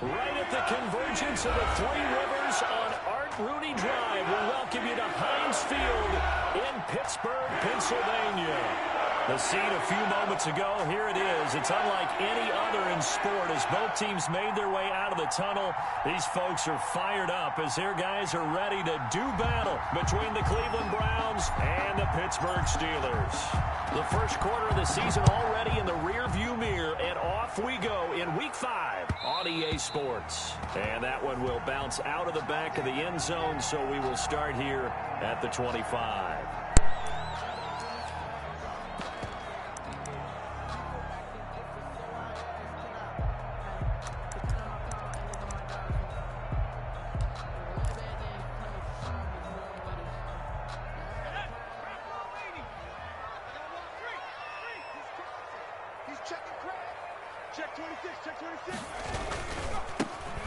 Right at the convergence of the Three Rivers on Art Rooney Drive, we welcome you to Heinz Field in Pittsburgh, Pennsylvania. The scene a few moments ago, here it is. It's unlike any other in sport as both teams made their way out of the tunnel. These folks are fired up as their guys are ready to do battle between the Cleveland Browns and the Pittsburgh Steelers. The first quarter of the season already in the rearview mirror, and off we go in Week 5 on EA Sports. And that one will bounce out of the back of the end zone, so we will start here at the 25.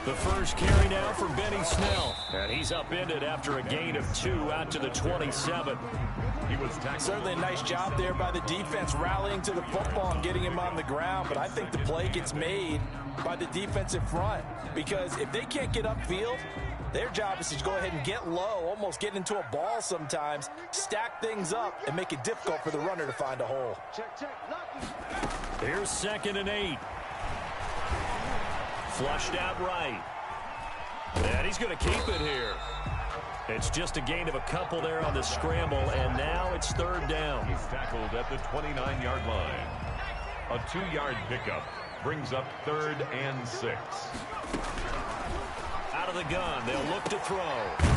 The first carry now for Benny Snell. And he's upended after a gain of 2 out to the 27. He was certainly a nice job there by the defense rallying to the football and getting him on the ground. But I think the play gets made by the defensive front, because if they can't get upfield, their job is to go ahead and get low, almost get into a ball sometimes, stack things up, and make it difficult for the runner to find a hole. Here's 2nd and 8. Flushed out right. And he's going to keep it here. It's just a gain of a couple there on the scramble, and now it's 3rd down. He's tackled at the 29-yard line. A 2-yard pickup brings up 3rd and 6. Out of the gun, they'll look to throw.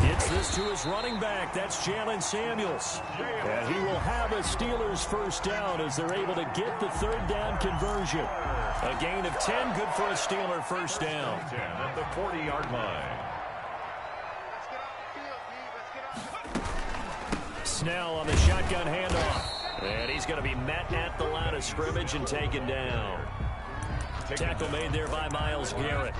Gets this to his running back. That's Jalen Samuels. And he will have a Steelers first down as they're able to get the 3rd down conversion. A gain of 10, good for a Steeler first down. 10 at the 40-yard line. Snell on the shotgun handoff. And he's going to be met at the line of scrimmage and taken down. Tackle made there by Myles Garrett.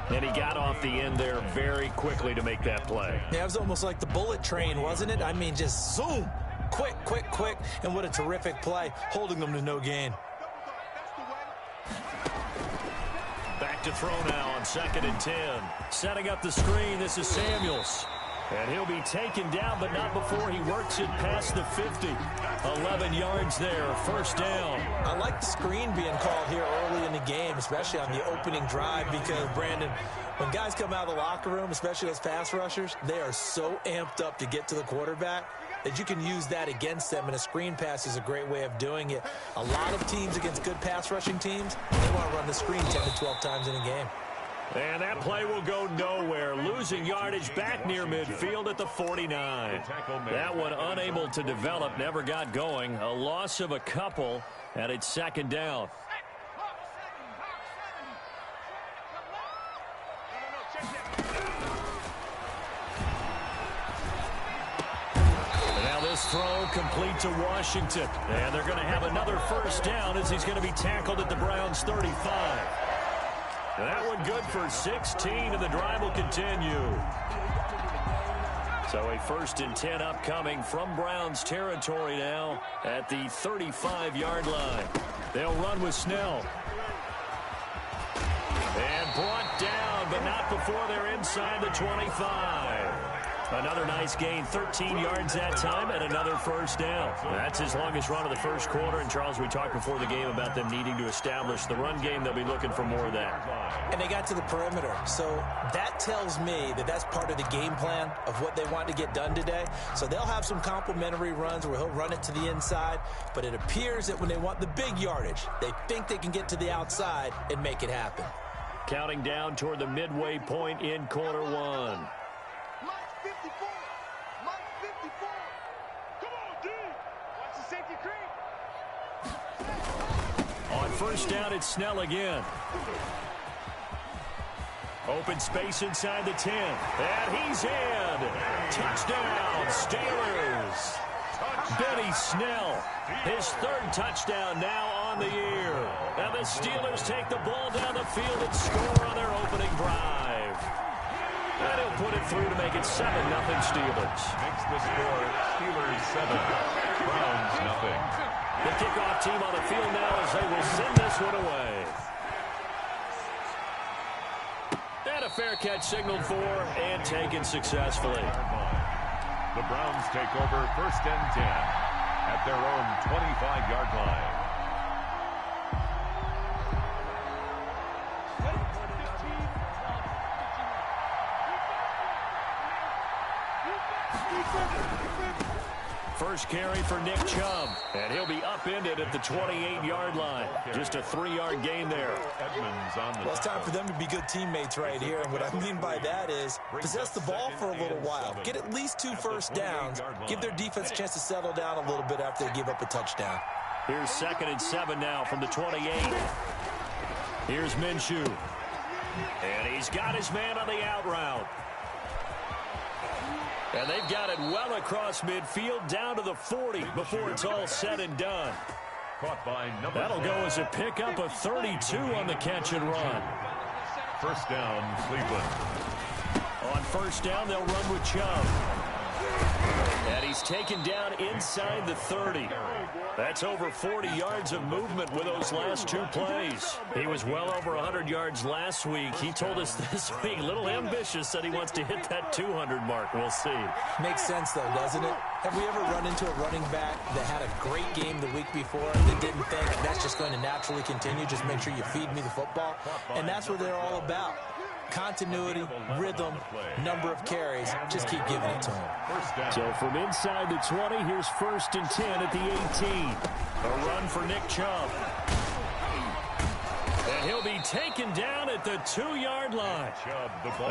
And he got off the end there very quickly to make that play. Yeah, it was almost like the bullet train, wasn't it? I mean, just zoom. Quick, quick, quick. And what a terrific play, holding them to no gain. Back to throw now on 2nd and 10. Setting up the screen, this is Samuels. And he'll be taken down, but not before he works it past the 50. 11 yards there, first down. I like the screen being called here early in the game, especially on the opening drive, because, Brandon, when guys come out of the locker room, especially those pass rushers, they are so amped up to get to the quarterback that you can use that against them, and a screen pass is a great way of doing it. A lot of teams against good pass rushing teams, they want to run the screen 10 to 12 times in a game. And that play will go nowhere. Losing yardage back near midfield at the 49. That one unable to develop, never got going. A loss of a couple, and it's 2nd down. Now this throw complete to Washington. And they're going to have another first down as he's going to be tackled at the Browns' 35. That one good for 16, and the drive will continue. So a 1st and 10 upcoming from Browns territory now at the 35-yard line. They'll run with Snell. And brought down, but not before they're inside the 25. Another nice gain, 13 yards that time, and another first down. That's his longest run of the first quarter. And, Charles, we talked before the game about them needing to establish the run game. They'll be looking for more of that. And they got to the perimeter. So that tells me that that's part of the game plan of what they want to get done today. So they'll have some complimentary runs where he'll run it to the inside. But it appears that when they want the big yardage, they think they can get to the outside and make it happen. Counting down toward the midway point in quarter one. On first down, it's Snell again. Open space inside the 10. And he's in. Touchdown, Steelers. Benny Snell, his 3rd touchdown now on the year. And the Steelers take the ball down the field and score on their opening drive. And he'll put it through to make it 7-0 Steelers. Makes the score Steelers 7, Browns nothing. The kickoff team on the field now as they will send this one away. fair catch signaled for and taken successfully. The Browns take over 1st and 10 at their own 25-yard line. First carry for Nick Chubb, and he'll be upended at the 28-yard line. Just a 3-yard gain there. Well, it's time for them to be good teammates right here, and what I mean by that is possess the ball for a little while. Get at least 2 first downs. Give their defense a chance to settle down a little bit after they give up a touchdown. Here's 2nd and 7 now from the 28. Here's Minshew. And he's got his man on the out route. And they've got it well across midfield down to the 40 before it's all said and done. That'll go as a pickup of 32 on the catch and run. First down, Cleveland. On first down, they'll run with Chubb. And he's taken down inside the 30. That's over 40 yards of movement with those last 2 plays. He was well over 100 yards last week. He told us this week, a little ambitious, said he wants to hit that 200 mark. We'll see. Makes sense, though, doesn't it? Have we ever run into a running back that had a great game the week before that didn't think that's just going to naturally continue? Just make sure you feed me the football. And that's what they're all about. Continuity, rhythm, number of carries. Just keep giving it to him. So from inside the 20, here's 1st and 10 at the 18. A run for Nick Chubb. And he'll be taken down at the 2-yard line.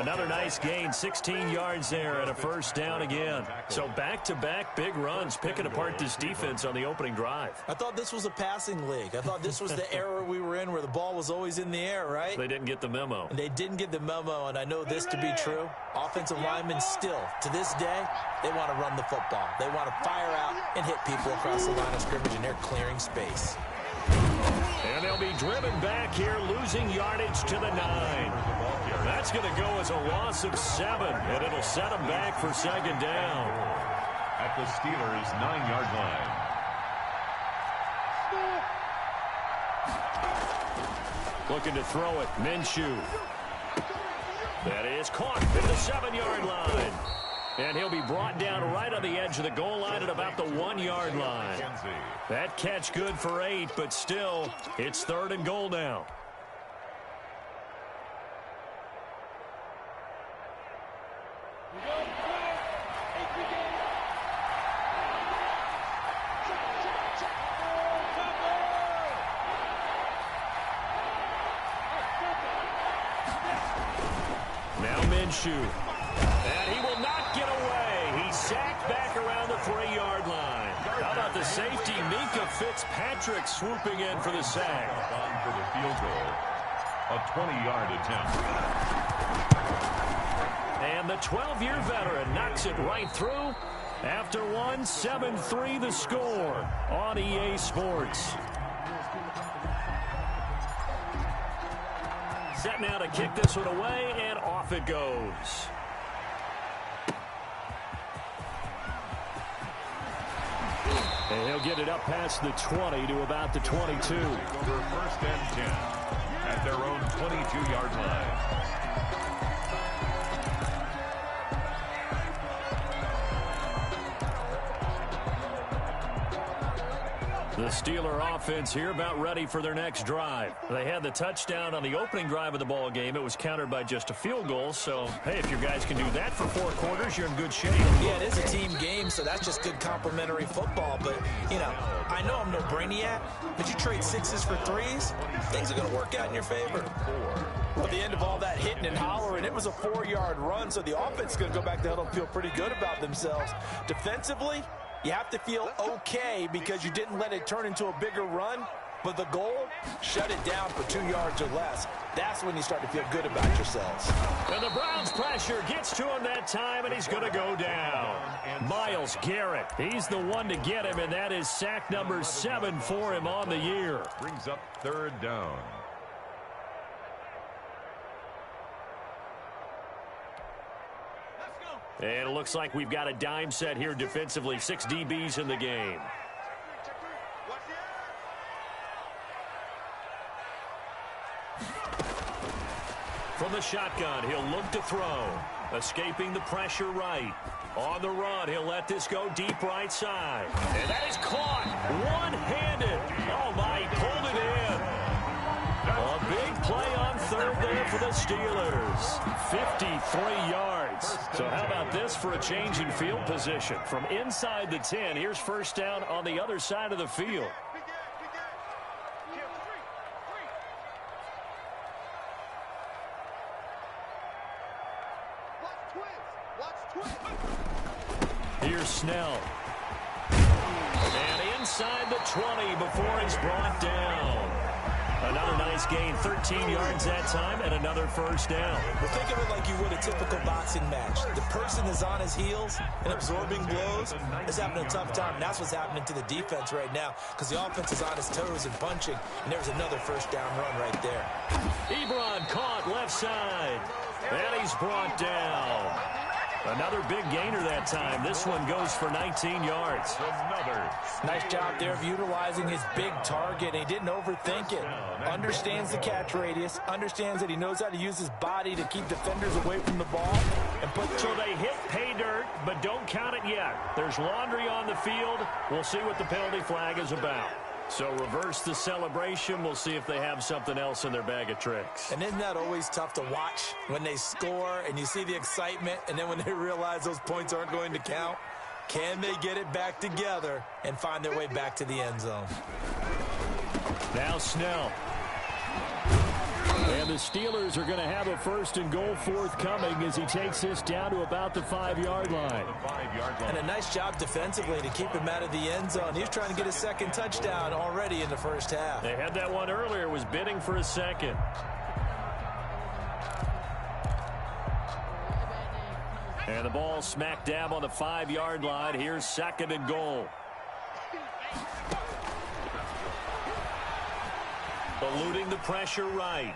Another nice gain, 16 yards there and a first down again. So back-to-back big runs, picking apart this defense on the opening drive. I thought this was a passing league. I thought this was the era we were in where the ball was always in the air, right? They didn't get the memo. They didn't get the memo, and I know this to be true. Offensive linemen still, to this day, they want to run the football. They want to fire out and hit people across the line of scrimmage, and they're clearing space. And they'll be driven back here, losing yardage to the 9. That's going to go as a loss of 7, and it'll set them back for 2nd down. At the Steelers' 9-yard line. Looking to throw it, Minshew. That is caught at the 7-yard line. And he'll be brought down right on the edge of the goal line at about the 1-yard line. That catch good for 8, but still, it's 3rd and goal now. Now Minshew. And he will not get away. He's sacked back around the 3-yard line. How about the safety, Minkah Fitzpatrick, swooping in for the sack. On for the field goal. A 20-yard attempt. And the 12-year veteran knocks it right through. After one, 7-3 the score on EA Sports. Set now to kick this one away, and off it goes. And he'll get it up past the 20 to about the 22. For 1st and 10 at their own 22-yard line. The Steeler offense here about ready for their next drive. They had the touchdown on the opening drive of the ball game. It was countered by just a field goal. So, hey, if your guys can do that for 4 quarters, you're in good shape. Yeah, it is a team game, so that's just good complimentary football. But, you know, I know I'm no brainiac, but you trade 6s for 3s, things are going to work out in your favor. At the end of all that hitting and hollering, it was a 4-yard run, so the offense is going to go back to huddle and feel pretty good about themselves. Defensively, you have to feel okay because you didn't let it turn into a bigger run, but the goal, shut it down for 2 yards or less. That's when you start to feel good about yourselves. And the Browns pressure gets to him that time, and he's going to go down. Myles Garrett, he's the one to get him, and that is sack number 7 for him on the year. Brings up 3rd down. And it looks like we've got a dime set here defensively. 6 DBs in the game. from the shotgun. He'll look to throw. Escaping the pressure right. On the run, he'll let this go deep right side. And that is caught one-handed. Oh, my, he pulled it in. A big play on third there for the Steelers. 53 yards. So how about this for a change in field position? From inside the 10, here's first down on the other side of the field. Here's Snell. And inside the 20 before it's brought down. Another nice gain, 13 yards that time, and another first down. Well, think of it like you would a typical boxing match. The person is on his heels and absorbing blows is having a tough time. And that's what's happening to the defense right now because the offense is on his toes and punching, and there's another first down run right there. Ebron caught left side, and he's brought down. Another big gainer that time. This one goes for 19 yards. Nice job there of utilizing his big target. He didn't overthink it. Understands the catch radius. Understands that he knows how to use his body to keep defenders away from the ball. So they hit pay dirt, but don't count it yet. There's laundry on the field. We'll see what the penalty flag is about. So reverse the celebration. We'll see if they have something else in their bag of tricks. And isn't that always tough to watch when they score and you see the excitement and then when they realize those points aren't going to count? Can they get it back together and find their way back to the end zone? Now Snell. And the Steelers are going to have a first and goal forthcoming as he takes this down to about the 5-yard line. And a nice job defensively to keep him out of the end zone. He's trying to get his second touchdown already in the first half. They had that one earlier, was bidding for a second. And the ball smack dab on the 5-yard line. Here's second and goal. Eluding the pressure right.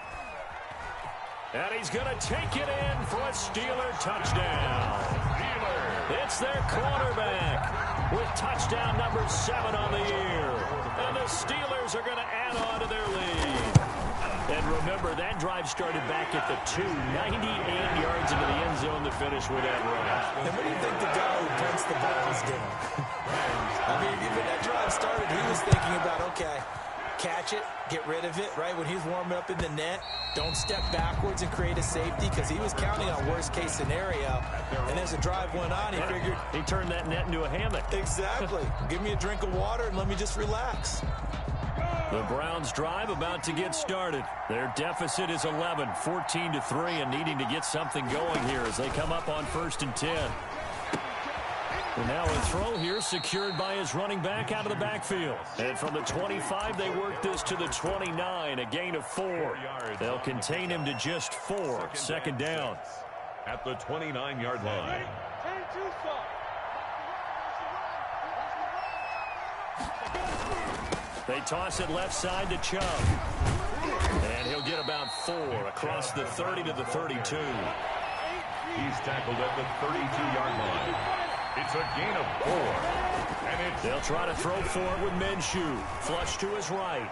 And he's going to take it in for a Steeler touchdown. It's their quarterback with touchdown number 7 on the year. And the Steelers are going to add on to their lead. And remember, that drive started back at the 2, 98 yards into the end zone to finish with that run. And what do you think the guy who punts the ball is doing? I mean, when that drive started, he was thinking about, okay, catch it, get rid of it, right? When he's warming up in the net, don't step backwards and create a safety because he was counting on worst-case scenario. And as the drive went on, he figured... He turned that net into a hammock. Exactly. Give me a drink of water and let me just relax. The Browns' drive about to get started. Their deficit is 11, 14-3, and needing to get something going here as they come up on 1st and 10. And now a throw here secured by his running back out of the backfield. And from the 25, they work this to the 29, a gain of 4. They'll contain him to just 4. Second down. At the 29-yard line. They toss it left side to Chubb. And he'll get about 4 across the 30 to the 32. He's tackled at the 32-yard line. It's a gain of 4. And they'll try to throw for it with Minshew. Flush to his right.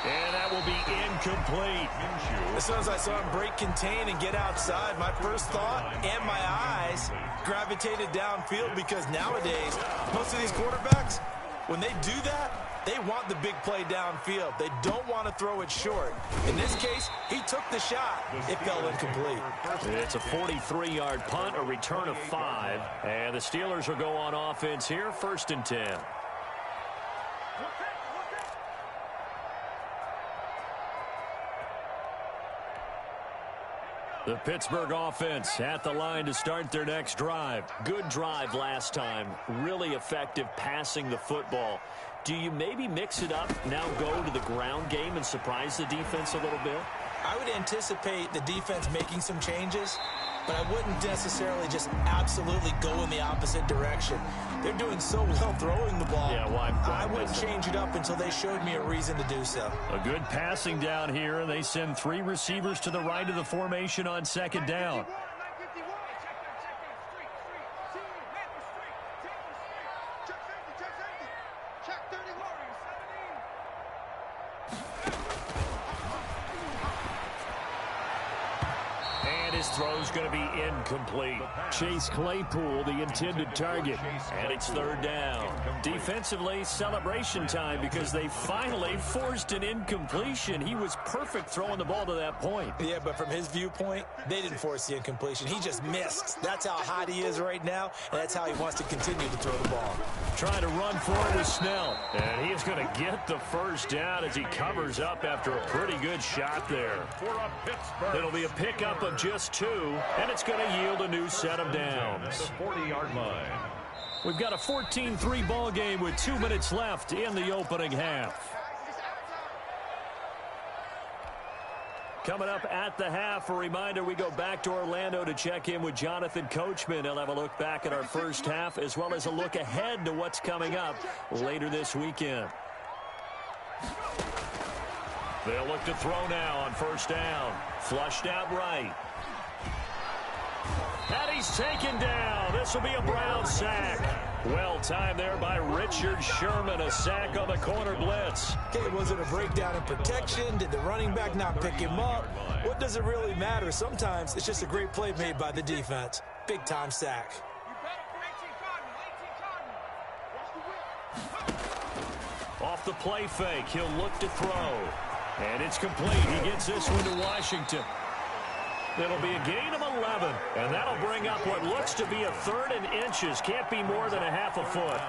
And that will be incomplete. As soon as I saw him break contain and get outside, my first thought and my eyes gravitated downfield because nowadays, most of these quarterbacks, when they do that, they want the big play downfield. They don't want to throw it short. In this case, he took the shot. It fell incomplete. It's a 43-yard punt, a return of 5. And the Steelers will go on offense here, 1st and 10. The Pittsburgh offense at the line to start their next drive. Good drive last time. Really effective passing the football. Do you maybe mix it up, now go to the ground game and surprise the defense a little bit? I would anticipate the defense making some changes, but I wouldn't necessarily just absolutely go in the opposite direction. They're doing so well throwing the ball. Yeah, why I wouldn't change it up until they showed me a reason to do so. A good passing down here. They send 3 receivers to the right of the formation on second down. his throw's going to be incomplete. Chase Claypool, the intended target. And it's third down. Defensively, celebration time because they finally forced an incompletion. He was perfect throwing the ball to that point. Yeah, but from his viewpoint, they didn't force the incompletion. He just missed. That's how hot he is right now, and that's how he wants to continue to throw the ball. Trying to run for it is Snell. And he is going to get the first down as he covers up after a pretty good shot there. It'll be a pickup of just 2, and it's going to yield a new set of downs. 40-yard line. We've got a 14-3 ball game with 2 minutes left in the opening half. Coming up at the half, a reminder, we go back to Orlando to check in with Jonathan Coachman. He'll have a look back at our first half as well as a look ahead to what's coming up later this weekend. They'll look to throw now on first down. Flushed out right. And he's taken down. This will be a Brown sack. Well timed there by Richard Sherman. A sack on the corner blitz. Okay, was it a breakdown in protection? Did the running back not pick him up? What does it really matter? Sometimes it's just a great play made by the defense. Big-time sack. Off the play fake, he'll look to throw. And it's complete. He gets this one to Washington. It'll be a gain of 11, and that'll bring up what looks to be a 3rd and inches. Can't be more than a half a foot.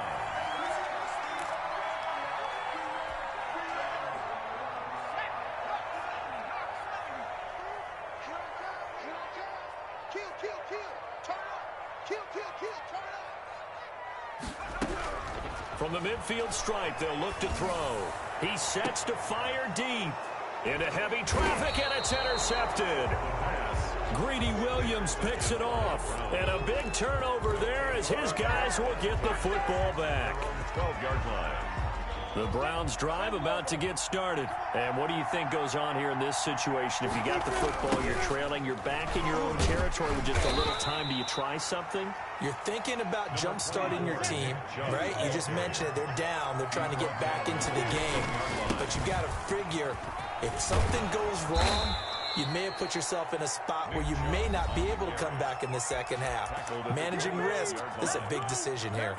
From the midfield stripe, they'll look to throw. He sets to fire deep. Into heavy traffic, and it's intercepted. Greedy Williams picks it off. And a big turnover there as his guys will get the football back. 12-yard line. The Browns drive about to get started. And what do you think goes on here in this situation? If you got the football, you're trailing, you're back in your own territory with just a little time. Do you try something? You're thinking about jump-starting your team, right? You just mentioned it. They're down. They're trying to get back into the game. But you've got to figure, if something goes wrong, you may have put yourself in a spot where you may not be able to come back in the second half. Managing risk, this is a big decision here.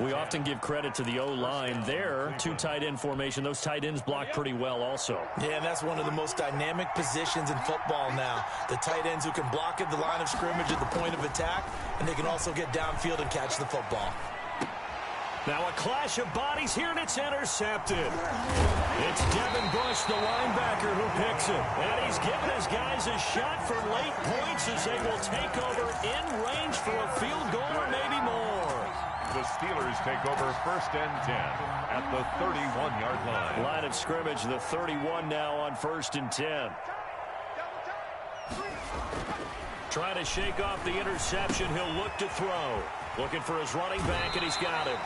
We often give credit to the O-line there. 2 tight end formation. Those tight ends block pretty well also. Yeah, and that's one of the most dynamic positions in football now. The tight ends who can block at the line of scrimmage at the point of attack, and they can also get downfield and catch the football. Now a clash of bodies here, and it's intercepted. It's Devin Bush, the linebacker, who picks it. And he's given his guys a shot for late points as they will take over in range for a field goal or maybe more. The Steelers take over 1st and 10 at the 31-yard line. Line of scrimmage, the 31 now on 1st and 10. Trying to shake off the interception. He'll look to throw. Looking for his running back, and he's got it.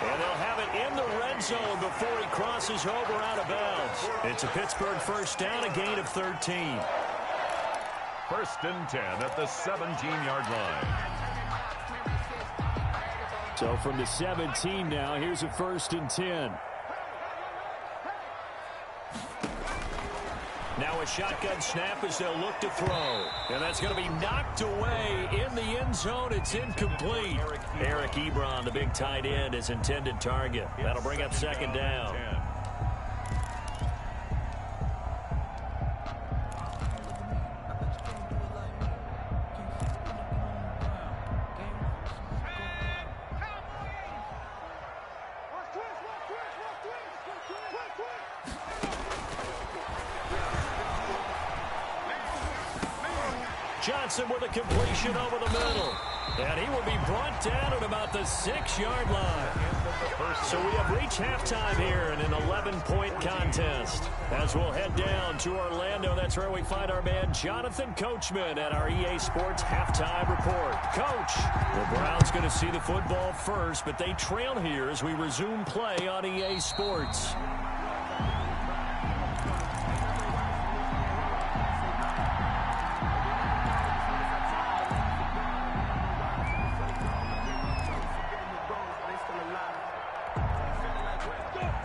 And they'll have it in the red zone before he crosses over out of bounds. It's a Pittsburgh first down, a gain of 13. 1st and 10 at the 17-yard line. So from the 17 now, here's a 1st and 10. Now a shotgun snap as they'll look to throw. And that's going to be knocked away in the end zone. It's incomplete. Eric Ebron, the big tight end, is intended target. That'll bring up 2nd down. Johnson with a completion over the middle. And he will be brought down at about the 6-yard line. So we have reached halftime here in an 11-point contest. As we'll head down to Orlando, that's where we find our man Jonathan Coachman at our EA Sports Halftime Report. Coach, the Browns going to see the football first, but they trail here as we resume play on EA Sports.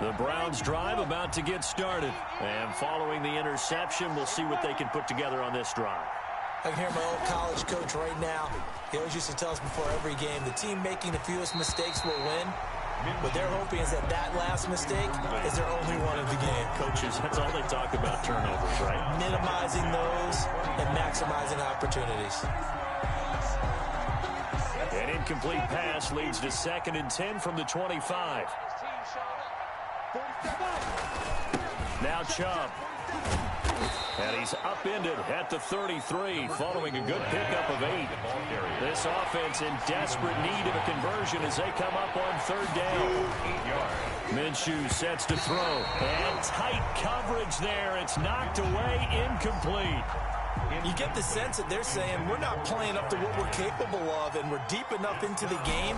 The Browns drive about to get started. And following the interception, we'll see what they can put together on this drive. I can hear my old college coach right now. He always used to tell us before every game, the team making the fewest mistakes will win. What they're hoping is that last mistake is their only one of the game. Coaches, that's all they talk about, turnovers, right? Minimizing those and maximizing opportunities. An incomplete pass leads to 2nd and 10 from the 25. Now Chubb. And he's upended at the 33 following a good pickup of 8. This offense in desperate need of a conversion as they come up on 3rd down. Minshew sets to throw. And tight coverage there. It's knocked away, incomplete. You get the sense that they're saying we're not playing up to what we're capable of, and we're deep enough into the game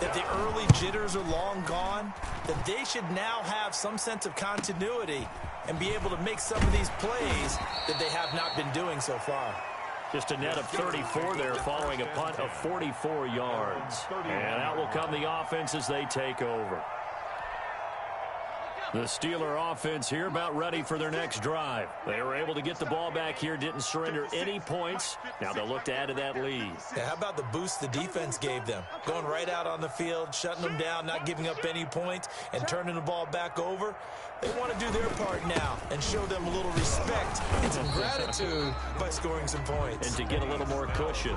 that the early jitters are long gone, that they should now have some sense of continuity and be able to make some of these plays that they have not been doing so far. Just a net of 34 there following a punt of 44 yards. And out will come the offense as they take over. The Steeler offense here about ready for their next drive. They were able to get the ball back here, didn't surrender any points. Now they'll look to add to that lead. Yeah, how about the boost the defense gave them? Going right out on the field, shutting them down, not giving up any points, and turning the ball back over. They want to do their part now and show them a little respect and some gratitude by scoring some points. And to get a little more cushion.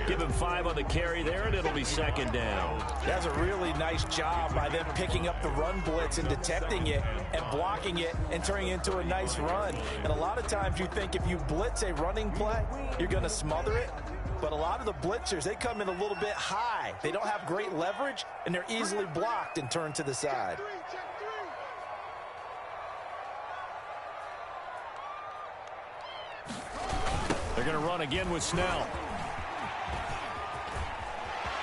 Give him 5 on the carry there, and it'll be 2nd down. That's a really nice job by them picking up the run blitz and detecting it and blocking it and turning it into a nice run. And a lot of times you think if you blitz a running play, you're going to smother it. But a lot of the blitzers, they come in a little bit high. They don't have great leverage, and they're easily blocked and turned to the side. They're going to run again with Snell.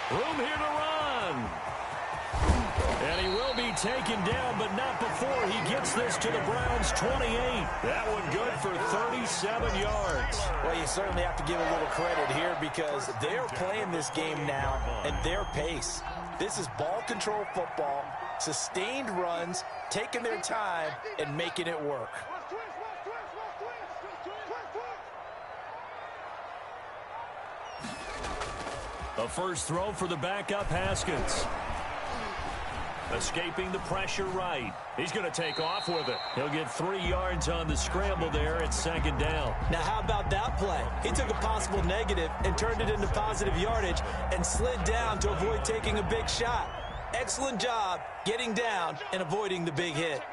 Room here to run. And he will be taken down, but not before he gets this to the Browns' 28. That one good for 37 yards. Well, you certainly have to give a little credit here because they're playing this game now at their pace. This is ball control football, sustained runs, taking their time, and making it work. A first throw for the backup Haskins. Escaping the pressure right. He's going to take off with it. He'll get 3 yards on the scramble there at 2nd down. Now, how about that play? He took a possible negative and turned it into positive yardage and slid down to avoid taking a big shot. Excellent job getting down and avoiding the big hit.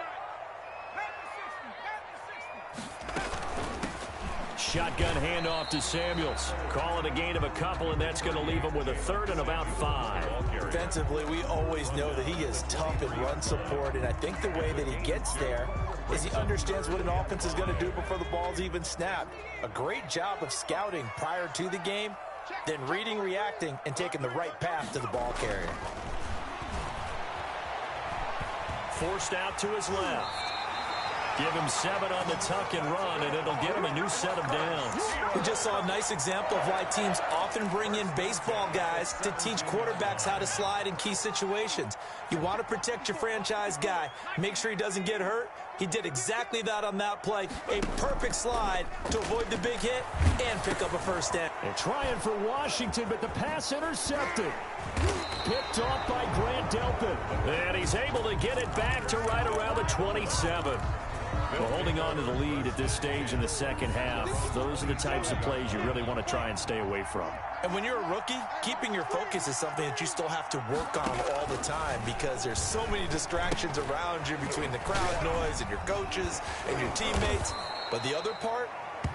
Shotgun handoff to Samuels. Call it a gain of a couple, and that's going to leave him with a 3rd and about 5. Defensively, we always know that he is tough in run support, and I think the way that he gets there is he understands what an offense is going to do before the ball's even snapped. A great job of scouting prior to the game, then reading, reacting, and taking the right path to the ball carrier. Forced out to his left. Give him 7 on the tuck and run, and it'll get him a new set of downs. We just saw a nice example of why teams often bring in baseball guys to teach quarterbacks how to slide in key situations. You want to protect your franchise guy. Make sure he doesn't get hurt. He did exactly that on that play. A perfect slide to avoid the big hit and pick up a 1st down. And trying for Washington, but the pass intercepted. Picked off by Grant Delpit. And he's able to get it back to right around the 27. Well, holding on to the lead at this stage in the 2nd half, those are the types of plays you really want to try and stay away from. And when you're a rookie, keeping your focus is something that you still have to work on all the time because there's so many distractions around you between the crowd noise and your coaches and your teammates. But the other part,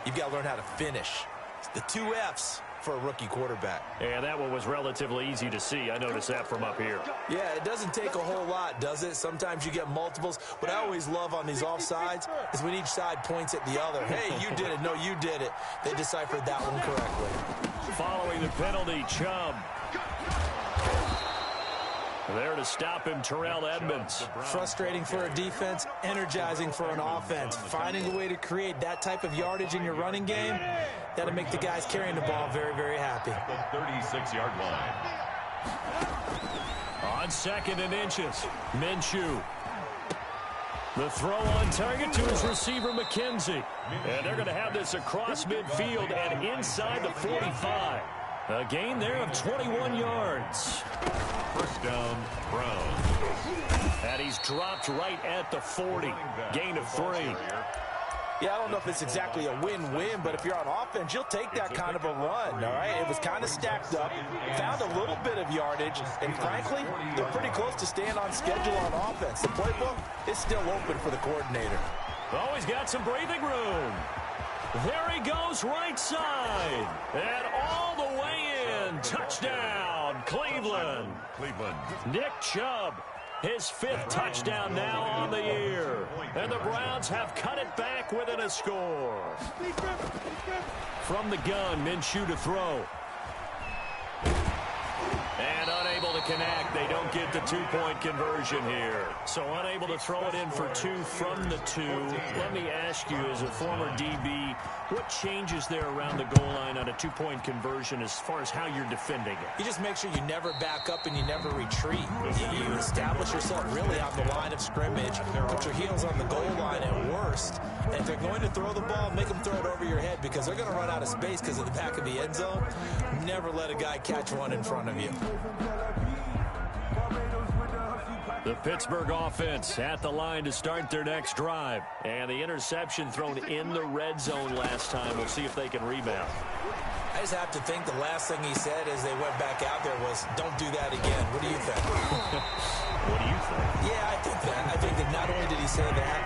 you've got to learn how to finish. It's the 2 F's for a rookie quarterback. And that one was relatively easy to see. I noticed that from up here. Yeah, it doesn't take a whole lot, does it? Sometimes you get multiples. What I always love on these offsides is when each side points at the other. Hey, you did it. No, you did it. They deciphered that one correctly. Following the penalty, Chubb. There to stop him, Terrell Edmunds. Frustrating for a defense, energizing for an offense. Finding a way to create that type of yardage in your running game, that'll make the guys carrying the ball very, very happy. The 36-yard line. On 2nd and inches, Minshew. The throw on target to his receiver, McKenzie. And they're going to have this across midfield and inside the 45. A gain there of 21 yards. First down, Browns. And he's dropped right at the 40. Gain of 3. Yeah, I don't know if it's exactly a win-win, but if you're on offense, you'll take that kind of a run, all right? It was kind of stacked up, found a little bit of yardage, and frankly, they're pretty close to staying on schedule on offense. The playbook is still open for the coordinator. Oh, he's got some breathing room. There he goes, right side. And all the way in. Touchdown, Cleveland. Nick Chubb. His 5th touchdown now on the year. And the Browns have cut it back within a score. From the gun, Minshew to throw. And unable to connect. They don't get the 2-point conversion here. So unable to throw it in for 2 from the 2. Let me ask you, as a former DB, what changes there around the goal line on a 2-point conversion as far as how you're defending it? You just make sure you never back up and you never retreat. You establish yourself really on the line of scrimmage, put your heels on the goal line at worst. And if they're going to throw the ball, make them throw it over your head because they're going to run out of space because of the back of the end zone. Never let a guy catch one in front of you. The Pittsburgh offense at the line to start their next drive. And the interception thrown in the red zone last time. We'll see if they can rebound. I just have to think the last thing he said as they went back out there was, don't do that again. What do you think? What do you think? Yeah, I think that. I think that not only did he say that,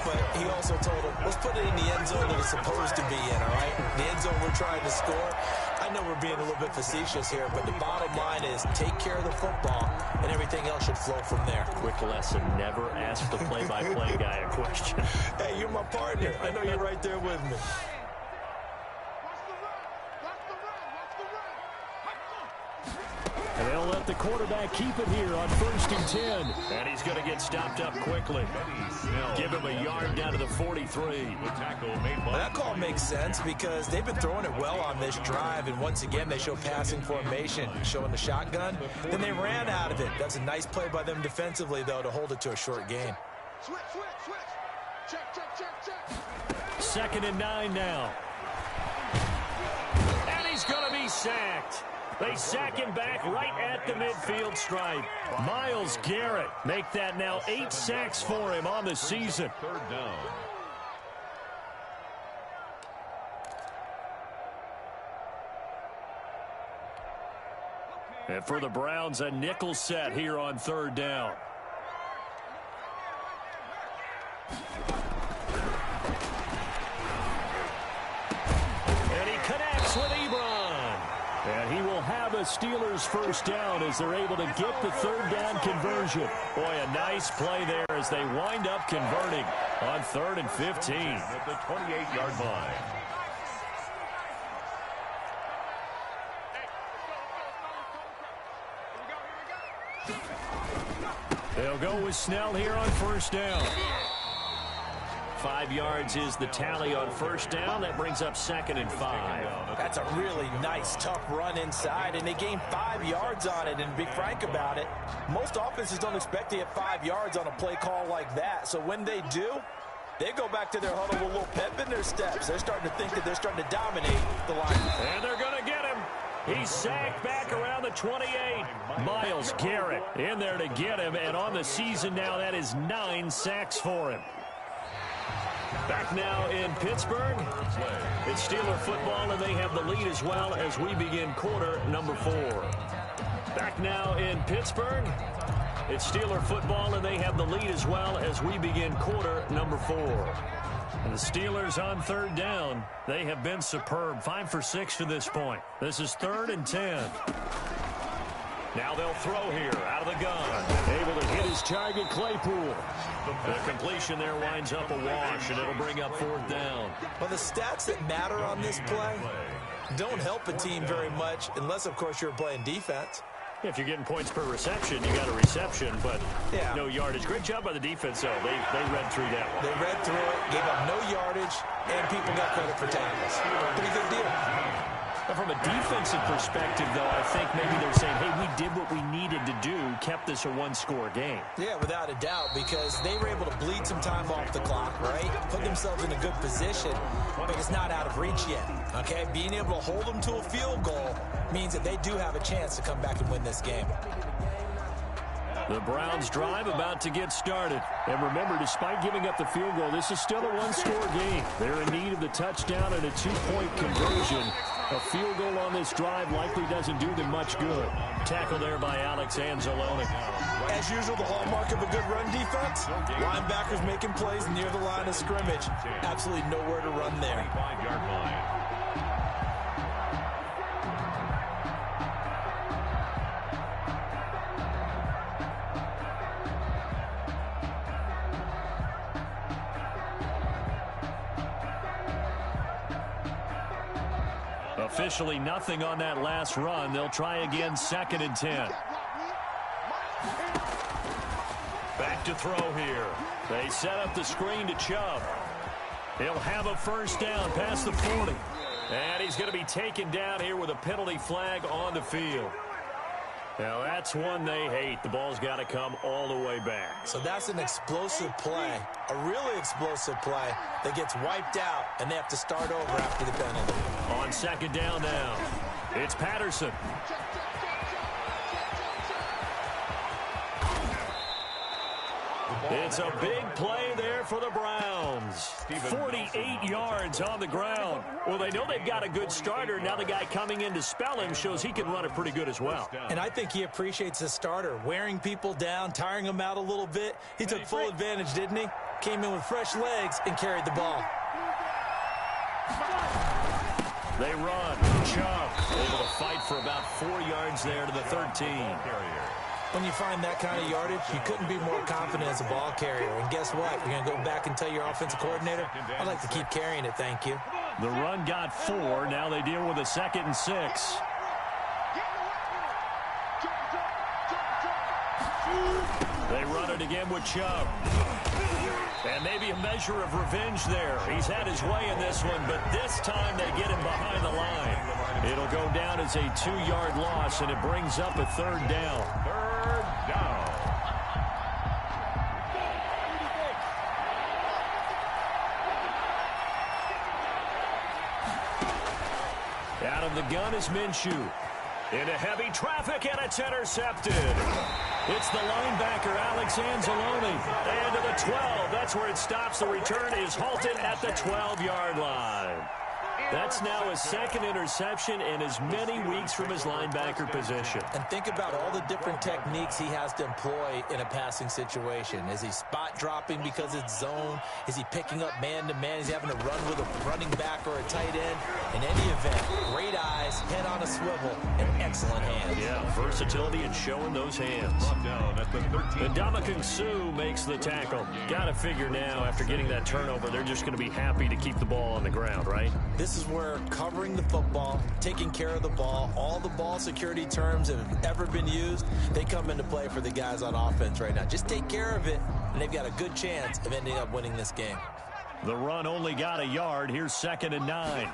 but he also told him, let's put it in the end zone that it's supposed to be in, all right? The end zone we're trying to score. I know we're being a little bit facetious here, but the bottom line is take care of the football, and everything else should flow from there. Quick lesson, never ask the play-by-play guy a question. Hey, you're my partner. I know you're right there with me. And they'll let the quarterback keep it here on 1st and 10. And he's going to get stopped up quickly. Give him a yard down to the 43. Well, that call makes sense because they've been throwing it well on this drive, and once again they show passing formation, showing the shotgun. Then they ran out of it. That's a nice play by them defensively, though, to hold it to a short gain. Second and 9 now. And he's going to be sacked. They sack him back right at the midfield stripe. Myles Garrett make that now 8 sacks for him on the season. Third down. And for the Browns, a nickel set here on 3rd down. And he connects with Ebron. And he will have a Steelers first down as they're able to get the 3rd down conversion. Boy, a nice play there as they wind up converting on 3rd and 15. At the 28-yard line. They'll go with Snell here on 1st down. 5 yards is the tally on 1st down. That brings up 2nd and 5. That's a really nice, tough run inside, and they gained 5 yards on it. And to be frank about it, most offenses don't expect to get 5 yards on a play call like that. So when they do, they go back to their huddle with a little pep in their steps. They're starting to think that they're starting to dominate the line. And they're going to get him. He's sacked back around the 28. Myles Garrett in there to get him. And on the season now, that is 9 sacks for him. Back now in Pittsburgh. It's Steeler football, and they have the lead as well as we begin quarter number 4. Back now in Pittsburgh. It's Steeler football, and they have the lead as well as we begin quarter number 4. And the Steelers on 3rd down. They have been superb. 5 for 6 to this point. This is 3rd and 10. Now they'll throw here out of the gun. Able to hit his target, Claypool. The completion there winds up a wash, and it'll bring up 4th down. Well, the stats that matter on this play don't help a team very much unless, of course, you're playing defense. If you're getting points per reception, you got a reception, but yeah, no yardage. Great job by the defense, though. They read through that one. They read through it, gave up no yardage, and people got credit for tackles. Pretty good deal. And from a defensive perspective, though, I think maybe they're saying, hey, we did what we needed to do, kept this a one-score game. Yeah, without a doubt, because they were able to bleed some time off the clock, right? Put themselves in a good position, but it's not out of reach yet, okay? Being able to hold them to a field goal means that they do have a chance to come back and win this game. The Browns drive about to get started. And remember, despite giving up the field goal, this is still a one-score game. They're in need of the touchdown and a two-point conversion. A field goal on this drive likely doesn't do them much good. Tackle there by Alex Anzalone. As usual, the hallmark of a good run defense, linebackers making plays near the line of scrimmage. Absolutely nowhere to run there. 5-yard line. Officially nothing on that last run. They'll try again, 2nd and 10. Back to throw here. They set up the screen to Chubb. He'll have a first down past the 40. And he's going to be taken down here with a penalty flag on the field. Now, that's one they hate. The ball's got to come all the way back. So that's an explosive play, a really explosive play that gets wiped out, and they have to start over after the penalty. On 2nd down now, it's Patterson. It's a big play there for the Browns. 48 yards on the ground. Well, they know they've got a good starter. Now the guy coming in to spell him shows he can run it pretty good as well. And I think he appreciates the starter, wearing people down, tiring them out a little bit. He took full advantage, didn't he? Came in with fresh legs and carried the ball. They run. Chubb able to fight for about 4 yards there to the 13. When you find that kind of yardage, you couldn't be more confident as a ball carrier. And guess what? You're going to go back and tell your offensive coordinator, I'd like to keep carrying it, thank you. The run got 4. Now they deal with a 2nd and 6. They run it again with Chubb. And maybe a measure of revenge there. He's had his way in this one, but this time they get him behind the line. It'll go down as a 2-yard loss, and it brings up a 3rd down. 3rd down. Out of the gun is Minshew. Into heavy traffic, and it's intercepted. It's the linebacker, Alex Anzalone. And to the 12. That's where it stops. The return is halted at the 12-yard line. That's now his 2nd interception in as many weeks from his linebacker position. And think about all the different techniques he has to employ in a passing situation. Is he spot dropping because it's zone? Is he picking up man-to-man? Is he having to run with a running back or a tight end? In any event, great eyes, head on a swivel, and excellent hands. Yeah, versatility and showing those hands. Down at the 13. And Ndamukong Suh makes the tackle. Got to figure now, after getting that turnover, they're just going to be happy to keep the ball on the ground, right? This is where covering the football, taking care of the ball, all the ball security terms that have ever been used, they come into play for the guys on offense right now. Just take care of it, and they've got a good chance of ending up winning this game. The run only got a yard. Here's 2nd and 9.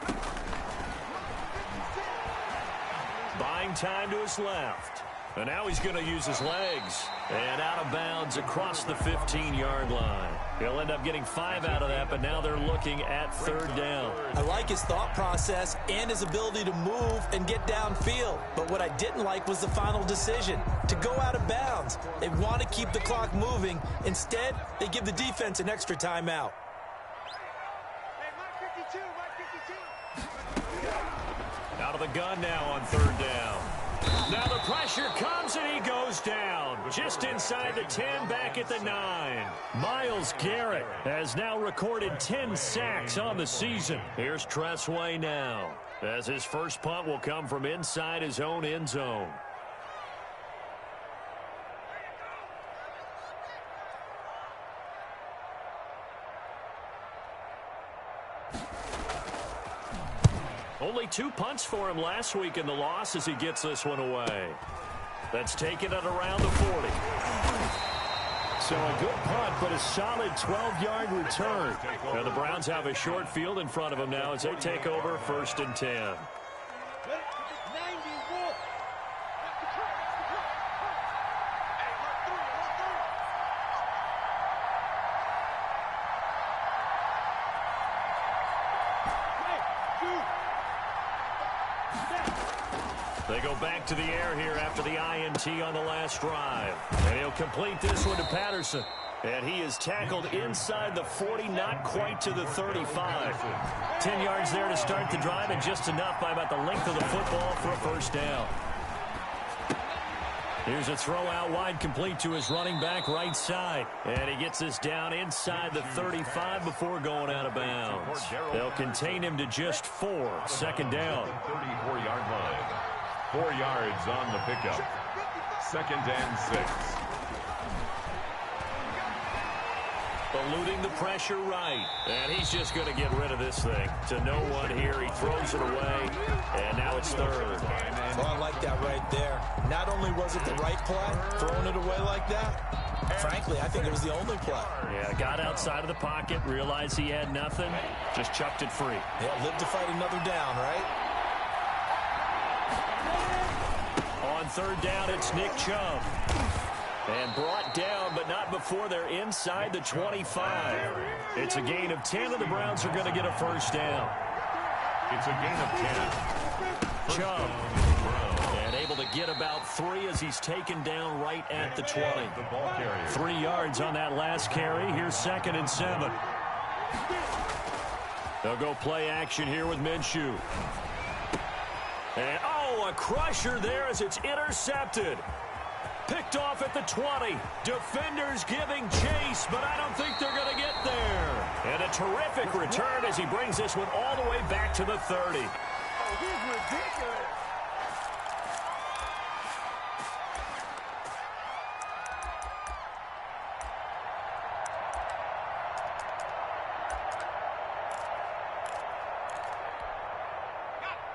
Buying time to his left. And now he's going to use his legs. And out of bounds across the 15-yard line. He'll end up getting 5 out of that, but now they're looking at 3rd down. I like his thought process and his ability to move and get downfield. But what I didn't like was the final decision, to go out of bounds. They want to keep the clock moving. Instead, they give the defense an extra timeout. Out of the gun now on 3rd down. Now the pressure comes and he goes down. Just inside the 10, back at the 9. Myles Garrett has now recorded 10 sacks on the season. Here's Tress Way now, as his first punt will come from inside his own end zone. Only 2 punts for him last week in the loss as he gets this one away. That's taken it around the 40. So a good punt, but a solid 12-yard return. And the Browns have a short field in front of them now as they take over 1st and 10. They go back to the air here after the INT on the last drive. And he'll complete this one to Patterson. And he is tackled inside the 40, not quite to the 35. 10 yards there to start the drive, and just enough by about the length of the football for a first down. Here's a throw out wide, complete to his running back right side. And he gets this down inside the 35 before going out of bounds. They'll contain him to just 4. Second down. 34-yard line. 4 yards on the pickup. 2nd and 6. Eluding the pressure right. And he's just going to get rid of this thing. To no one here. He throws it away. And now it's 3rd. Well, I like that right there. Not only was it the right play, throwing it away like that, frankly, I think it was the only play. Yeah, got outside of the pocket, realized he had nothing, just chucked it free. Yeah, live to fight another down, right? On 3rd down, it's Nick Chubb. And brought down, but not before they're inside the 25. It's a gain of 10, and the Browns are going to get a first down. It's a gain of 10. Chubb. And able to get about 3 as he's taken down right at the 20. 3 yards on that last carry. Here's 2nd and 7. They'll go play action here with Minshew. And, a crusher there as it's intercepted. Picked off at the 20. Defenders giving chase, but I don't think they're going to get there. And a terrific return as he brings this one all the way back to the 30. He's ridiculous.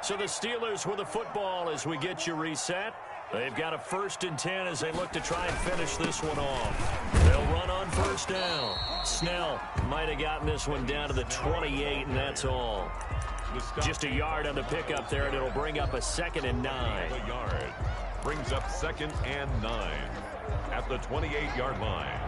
So the Steelers with the football as we get you reset. They've got a 1st and 10 as they look to try and finish this one off. They'll run on 1st down. Snell might have gotten this one down to the 28, and that's all. Just a yard on the pickup there, and it'll bring up a 2nd and 9. A yard. Brings up 2nd and 9 at the 28-yard line.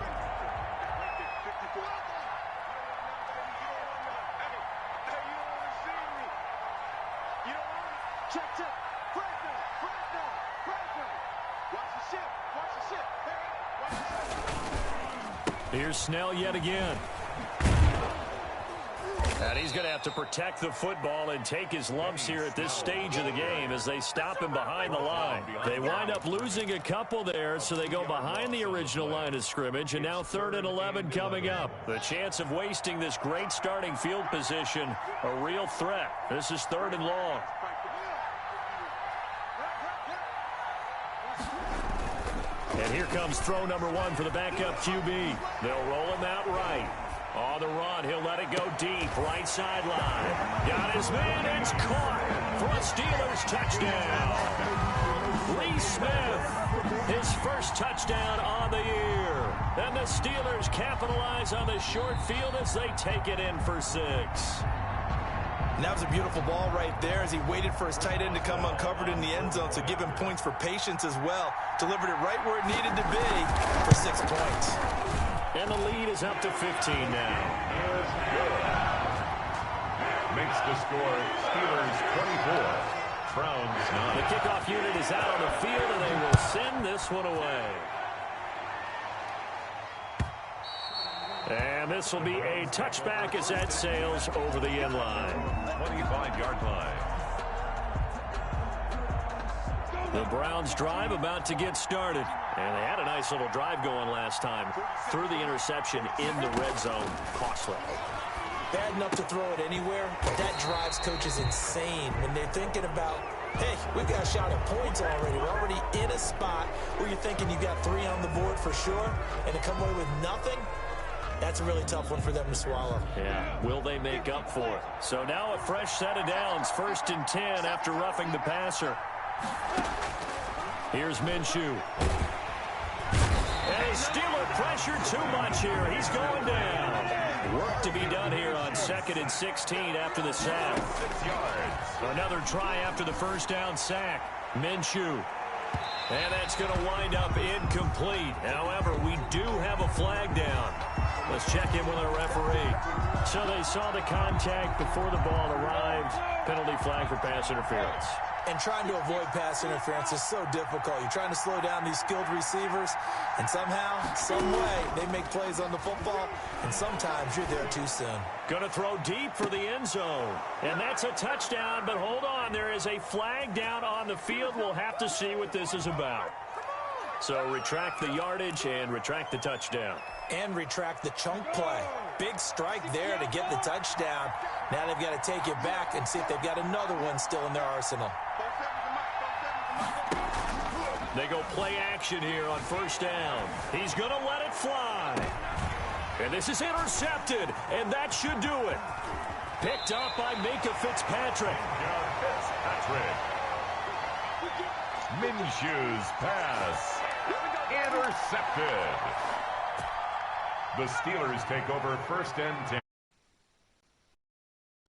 Here's Snell yet again. And he's going to have to protect the football and take his lumps here at this stage of the game as they stop him behind the line. They wind up losing a couple there, so they go behind the original line of scrimmage, and now 3rd and 11 coming up. The chance of wasting this great starting field position, a real threat. This is 3rd and long. And here comes throw number 1 for the backup QB. They'll roll him out right. On the run, he'll let it go deep. Right sideline. Got his man. It's caught for a Steelers touchdown. Lee Smith, his first touchdown on the year. And the Steelers capitalize on the short field as they take it in for 6. And that was a beautiful ball right there as he waited for his tight end to come uncovered in the end zone, so give him points for patience as well. Delivered it right where it needed to be for 6 points. And the lead is up to 15 now. Makes the score Steelers 24, Browns 9. The kickoff unit is out on the field, and they will send this one away. And this will be a touchback as that sails over the end line. 25-yard line. The Browns drive about to get started. And they had a nice little drive going last time. Threw the interception in the red zone. Costly. Bad enough to throw it anywhere, but that drives coaches insane when they're thinking about, hey, we've got a shot at points already. We're already in a spot where you're thinking you've got 3 on the board for sure, and to come away with nothing, that's a really tough one for them to swallow. Yeah, will they make up for it? So now a fresh set of downs, 1st and 10 after roughing the passer. Here's Minshew. And Steeler pressure too much here. He's going down. Work to be done here on 2nd and 16 after the sack. 6 yards. Another try after the first down sack. Minshew. And that's going to wind up incomplete. However, we do have a flag down. Let's check in with our referee. So they saw the contact before the ball arrived. Penalty flag for pass interference. And trying to avoid pass interference is so difficult. You're trying to slow down these skilled receivers, and somehow, some way, they make plays on the football, and sometimes you're there too soon. Going to throw deep for the end zone. And that's a touchdown, but hold on. There is a flag down on the field. We'll have to see what this is about. So retract the yardage and retract the touchdown. And retract the chunk play. Big strike there to get the touchdown. Now they've got to take it back and see if they've got another one still in their arsenal. They go play action here on first down. He's going to let it fly. And this is intercepted, and that should do it. Picked up by Minkah Fitzpatrick. Minshew's pass intercepted. The Steelers take over first and 10